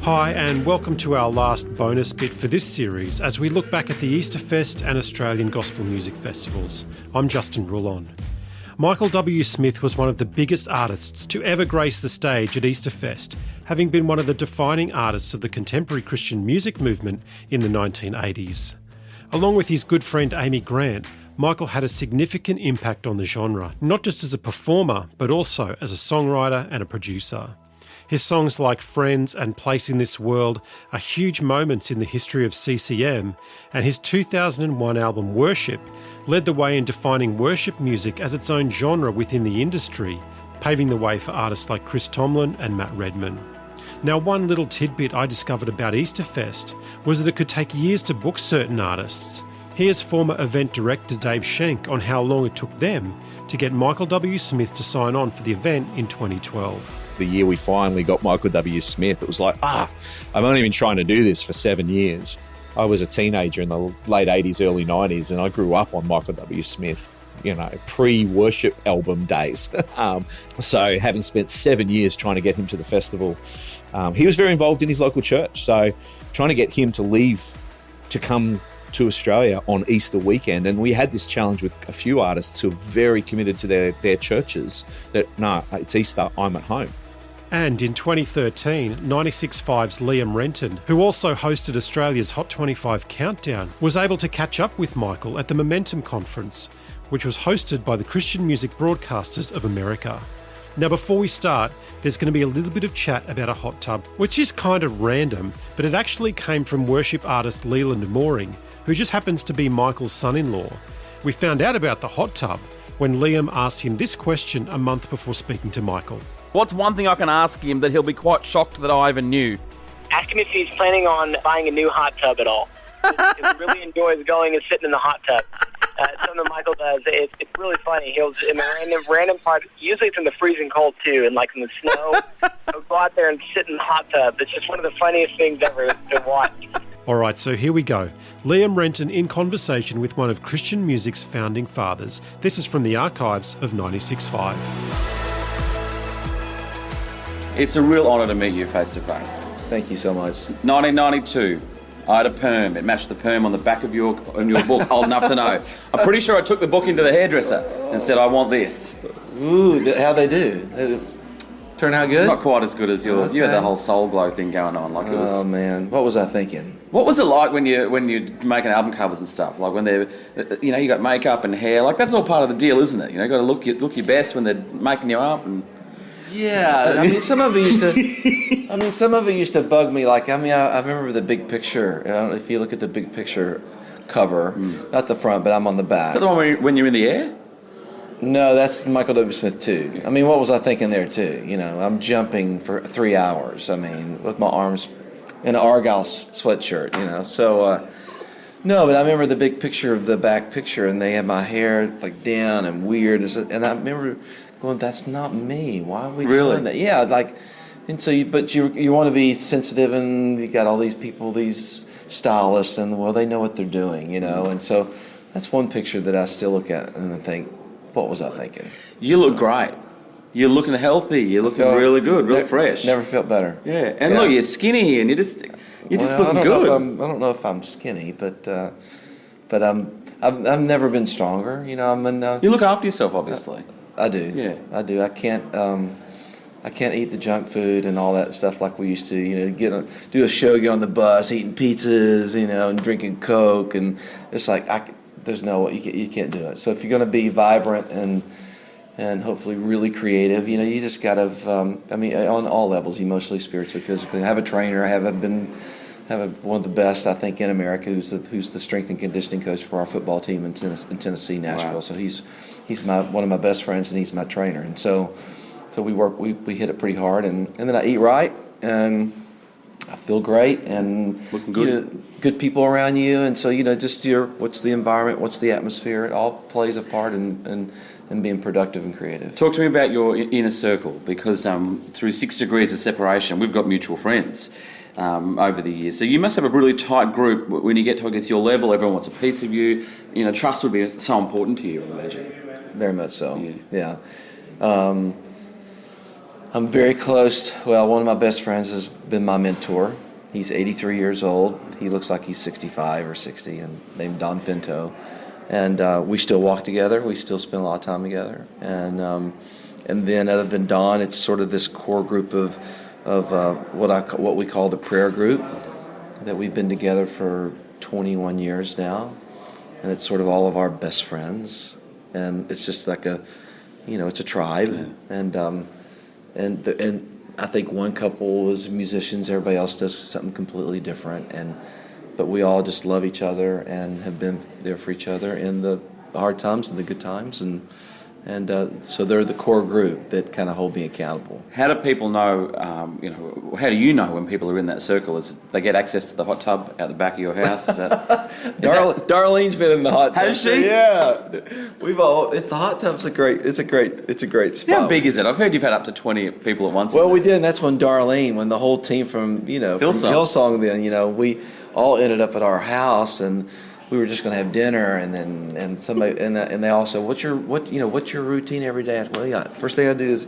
Hi and welcome to our last bonus bit for this series as we look back at the Easterfest and Australian Gospel Music Festivals. I'm Justin Roulon. Michael W. Smith was one of the biggest artists to ever grace the stage at Easterfest, having been one of the defining artists of the contemporary Christian music movement in the 1980s. Along with his good friend Amy Grant, Michael had a significant impact on the genre, not just as a performer, but also as a songwriter and a producer. His songs like Friends and Place in This World are huge moments in the history of CCM, and his 2001 album Worship led the way in defining worship music as its own genre within the industry, paving the way for artists like Chris Tomlin and Matt Redman. Now, one little tidbit I discovered about Easterfest was that it could take years to book certain artists. Here's former event director Dave Schenk on how long it took them to get Michael W. Smith to sign on for the event in 2012. The year we finally got Michael W. Smith, it was like, I've only been trying to do this for 7 years. I was a teenager in the late 80s, early 90s, and I grew up on Michael W. Smith, pre-worship album days. So having spent 7 years trying to get him to the festival, he was very involved in his local church. So trying to get him to leave to come to Australia on Easter weekend. And we had this challenge with a few artists who are very committed to their churches that, no, it's Easter, I'm at home. And in 2013, 96.5's Liam Renton, who also hosted Australia's Hot 25 Countdown, was able to catch up with Michael at the Momentum Conference, which was hosted by the Christian Music Broadcasters of America. Now, before we start, there's going to be a little bit of chat about a hot tub, which is kind of random, but it actually came from worship artist Leland Mooring, who just happens to be Michael's son-in-law. We found out about the hot tub when Liam asked him this question a month before speaking to Michael. What's one thing I can ask him that he'll be quite shocked that I even knew? Ask him if he's planning on buying a new hot tub at all. He really enjoys going and sitting in the hot tub. It's something Michael does. It's really funny. He'll, in the random part, usually it's in the freezing cold too, and like in the snow, he'll go out there and sit in the hot tub. It's just one of the funniest things ever to watch. All right, so here we go. Liam Renton in conversation with one of Christian music's founding fathers. This is from the archives of 96.5. It's a real honour to meet you face to face. Thank you so much. 1992, I had a perm. It matched the perm on the back of your book, Old Enough to Know. I'm pretty sure I took the book into the hairdresser and said, I want this. Ooh, how'd they do? Turn out good? Not quite as good as yours. Okay. You had the whole soul glow thing going on. Like it was. Oh man, what was I thinking? What was it like when you're making album covers and stuff? Like when they're, you got makeup and hair. Like that's all part of the deal, isn't it? You got to look your best when they're making you up. And yeah, I mean, some of it used to bug me. Like, I remember the big picture. I don't know if you look at the big picture cover, not the front, but I'm on the back. Is that the one when you're in the air? No, that's Michael W. Smith too. I mean, what was I thinking there too? I'm jumping for 3 hours. I mean, with my arms in an Argyle sweatshirt. So, no, but I remember the big picture of the back picture, and they had my hair like down and weird, and I remember going, "That's not me. Why are we doing that?" Yeah, like, and so you want to be sensitive, and you got all these people, these stylists, and they know what they're doing, and so that's one picture that I still look at and I think, what was I thinking? You look great. You're looking healthy. You're looking really good, real fresh. Never felt better. Yeah, and look, you're skinny, and you're just looking good. I don't know if I'm skinny, but I've never been stronger. You look after yourself, obviously. I do. Yeah, I do. I can't eat the junk food and all that stuff like we used to. Do a show, get on the bus, eating pizzas, and drinking Coke, and it's like there's no way you can't do it. So if you're going to be vibrant and hopefully really creative, you just got to. On all levels, emotionally, spiritually, physically. I have a trainer. I have one of the best, I think, in America, who's the strength and conditioning coach for our football team in Tennessee, Nashville. Wow. So he's one of my best friends, and he's my trainer. And so we hit it pretty hard, and then I eat right, and I feel great, and looking good. Good people around you, and so just what's the environment, what's the atmosphere, it all plays a part in being productive and creative. Talk to me about your inner circle, because through 6 degrees of separation, we've got mutual friends over the years. So you must have a really tight group. When you get to, I guess, your level, everyone wants a piece of you. Trust would be so important to you, I imagine. Very much so. Yeah. I'm very close. Well, one of my best friends has been my mentor. He's 83 years old. He looks like he's 65 or 60, and named Don Finto. And we still walk together. We still spend a lot of time together. And then other than Don, it's sort of this core group of what we call the prayer group that we've been together for 21 years now. And it's sort of all of our best friends. And it's just like it's a tribe. Yeah. And I think one couple is musicians, everybody else does something completely different, but we all just love each other and have been there for each other in the hard times and the good times, and so they're the core group that kind of hold me accountable. How do people know, how do you know when people are in that circle? Is it, they get access to the hot tub out the back of your house? Is that, Darlene's been in the hot tub. Has she? Yeah. The hot tub's a great spot. How big is it? I've heard you've had up to 20 people at once. Well, we did, and that's when the whole team from Hillsong then, we all ended up at our house, and we were just going to have dinner, and somebody and they all said, what's your routine every day? I said, well, yeah, first thing I do is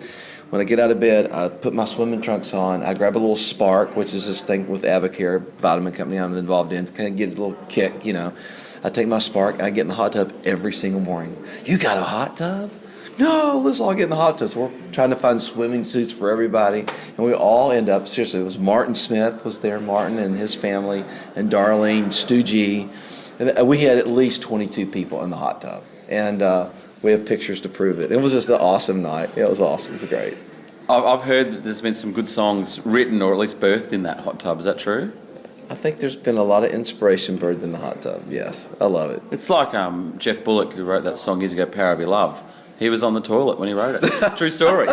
when I get out of bed, I put my swimming trunks on. I grab a little Spark, which is this thing with Avocare, vitamin company I'm involved in, to kind of get a little kick. I take my Spark and I get in the hot tub every single morning. You got a hot tub? No, let's all get in the hot tub. So we're trying to find swimming suits for everybody, and we all end up, seriously, it was Martin Smith was there, Martin and his family, and Darlene, Stu G. And we had at least 22 people in the hot tub, and we have pictures to prove it. It was just an awesome night. It was awesome. It was great. I've heard that there's been some good songs written or at least birthed in that hot tub. Is that true? I think there's been a lot of inspiration birthed in the hot tub. Yes, I love it. It's like Jeff Bullock, who wrote that song years ago, Power of Your Love. He was on the toilet when he wrote it. True story.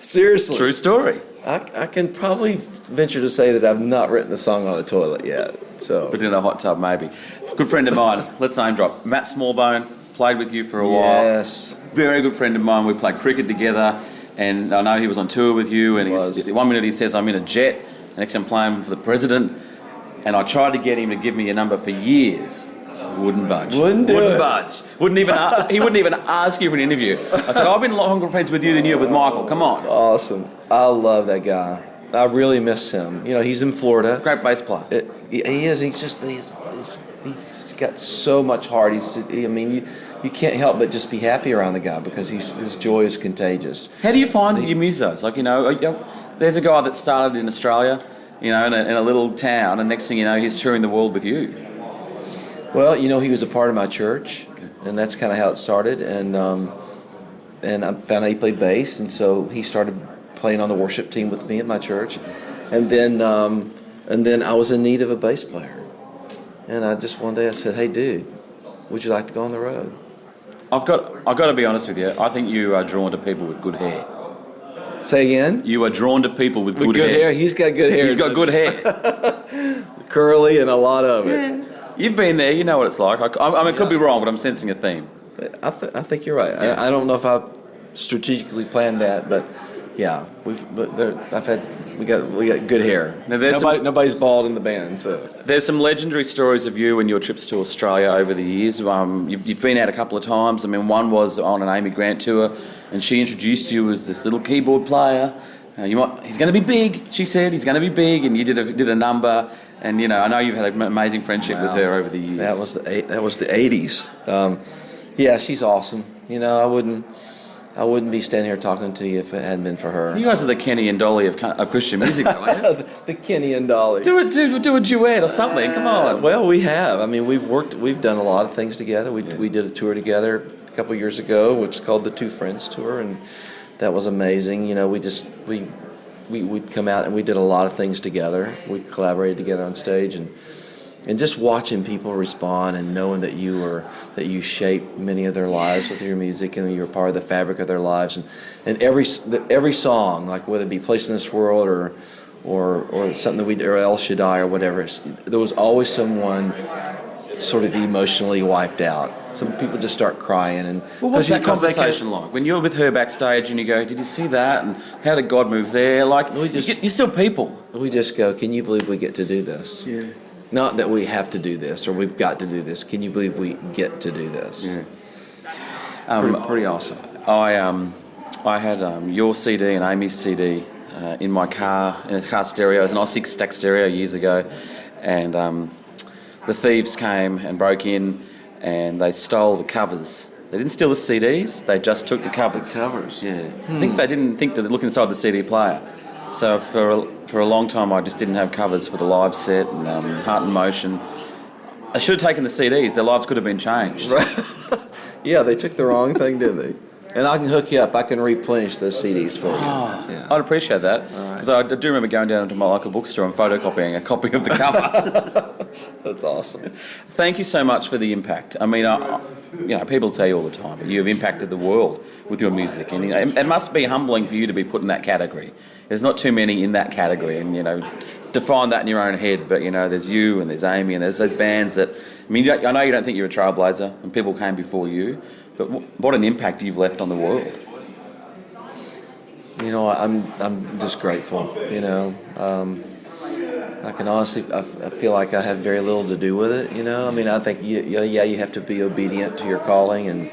Seriously. True story. I can probably venture to say that I've not written a song on the toilet yet. But in a hot tub, maybe. Good friend of mine, let's name drop. Matt Smallbone, played with you for a while. Yes. Very good friend of mine. We played cricket together, and I know he was on tour with you. And one minute he says, I'm in a jet. The next I'm playing for the president. And I tried to get him to give me a number for years. Wouldn't budge. Wouldn't budge. He wouldn't even ask you for an interview. I said, I've been longer friends with you than you with Michael. Come on. Awesome. I love that guy. I really miss him. He's in Florida. Great bass player. He is. He's got so much heart. You can't help but just be happy around the guy because his joy is contagious. How do you find your musos? There's a guy that started in Australia, in a little town, and next thing you know, he's touring the world with you. Well, he was a part of my church, and that's kind of how it started. And I found out he played bass, and so he started playing on the worship team with me at my church. And then I was in need of a bass player. And one day I said, hey, dude, would you like to go on the road? I've got to be honest with you. I think you are drawn to people with good hair. Say again? You are drawn to people with good hair. He's got good hair. He's got good hair. Curly and a lot of it. Yeah. You've been there. You know what it's like. I could be wrong, but I'm sensing a theme. I think you're right. Yeah. I don't know if I've strategically planned that, but yeah, we got good hair. Now nobody's bald in the band, so there's some legendary stories of you and your trips to Australia over the years. You've been out a couple of times. One was on an Amy Grant tour, and she introduced you as this little keyboard player. He's going to be big, she said. He's going to be big, and you did a number. And I know you've had an amazing friendship with her over the years. That was the 80s. Yeah, she's awesome. I wouldn't be standing here talking to you if it hadn't been for her. You guys are the Kenny and Dolly of Christian music, though, aren't you? The Kenny and Dolly. Do a duet or something. Come on. Well, we have. We've done a lot of things together. We did a tour together a couple of years ago, which is called the Two Friends Tour, and that was amazing. We'd come out and we did a lot of things together. We collaborated together on stage, and just watching people respond and knowing that you shape many of their lives with your music and you're part of the fabric of their lives, and every song, like whether it be Place in This World or something that we did, or El Shaddai or whatever, there was always someone sort of emotionally wiped out. Some people just start crying. And what's that conversation like when you're with her backstage and you go, "Did you see that? And how did God move there?" You're still people. We just go, "Can you believe we get to do this?" Yeah. Not that we have to do this or we've got to do this. Can you believe we get to do this? Yeah. Pretty awesome. I had your CD and Amy's CD in my car, in a car stereo. It was an Osix stack stereo years ago. And the thieves came and broke in and they stole the covers. They didn't steal the CDs, they just took the covers. The covers? Yeah. I think they didn't think to look inside the CD player. So for a long time I just didn't have covers for the live set and Heart in Motion. I should have taken the CDs, their lives could have been changed. Right. Yeah, they took the wrong thing, didn't they? And I can hook you up. I can replenish those CDs for you. Yeah. I'd appreciate that, because I do remember going down to my local bookstore and photocopying a copy of the cover. That's awesome. Thank you so much for the impact. I mean, people tell you all the time, but you have impacted the world with your music, and it must be humbling for you to be put in that category. There's not too many in that category, and define that in your own head. But there's you and there's Amy and there's those bands that. I mean, I know you don't think you're a trailblazer, and people came before you, but what an impact you've left on the world. I'm just grateful. I can honestly, I feel like I have very little to do with it. I mean, I think you have to be obedient to your calling, and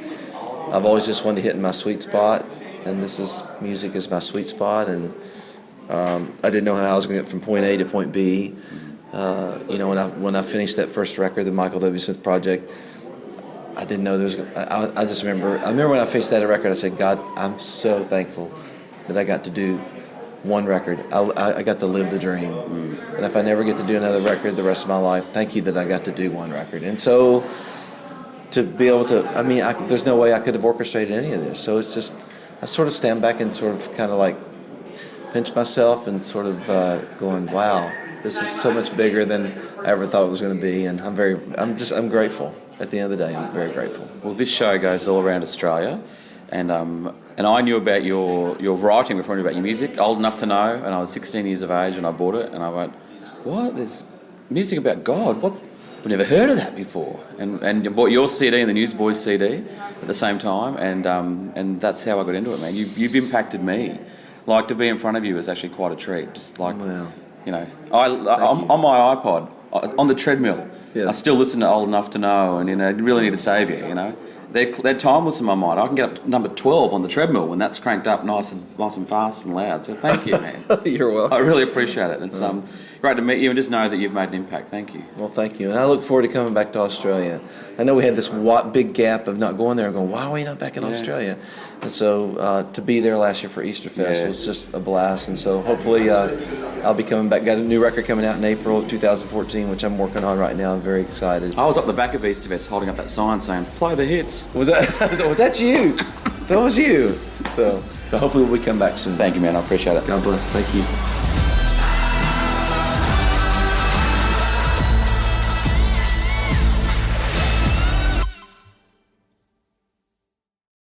I've always just wanted to hit in my sweet spot, and music is my sweet spot, and I didn't know how I was going to get from point A to point B. When I finished that first record, the Michael W. Smith Project, I didn't know there was. I just remember. I remember when I finished that record, I said, "God, I'm so thankful that I got to do one record. I got to live the dream, and if I never get to do another record the rest of my life, thank you that I got to do one record." And so, to be able to, there's no way I could have orchestrated any of this. So it's just, I sort of stand back and sort of kind of like pinch myself and sort of going, "Wow, this is so much bigger than I ever thought it was going to be," and I'm grateful. At the end of the day, I'm very grateful. Well, this show goes all around Australia, and I knew about your writing before I knew about your music. Old enough to know, and I was 16 years of age, and I bought it, and I went, "What? There's music about God? What? I've never heard of that before." And you bought your CD and the Newsboys CD at the same time, and that's how I got into it, man. You've impacted me. Like, to be in front of you is actually quite a treat. Just like, wow. On my iPod, on the treadmill, yes. I still listen to Old Enough to Know, and you really need to save you. They're timeless in my mind. I can get up to number 12 on the treadmill when that's cranked up nice and fast and loud. So thank you, man. You're welcome. I really appreciate it. It's great to meet you and just know that you've made an impact. Thank you. Well, thank you. And I look forward to coming back to Australia. I know we had this big gap of not going there and going, "Why are we not back in Australia?" And so to be there last year for Easterfest was just a blast. And so hopefully I'll be coming back. Got a new record coming out in April of 2014, which I'm working on right now. I'm very excited. I was up the back of Easterfest holding up that sign saying, "Play the hits." Was that you? That was you. So hopefully we'll come back soon. Thank you, man. I appreciate it. God bless. Thank you.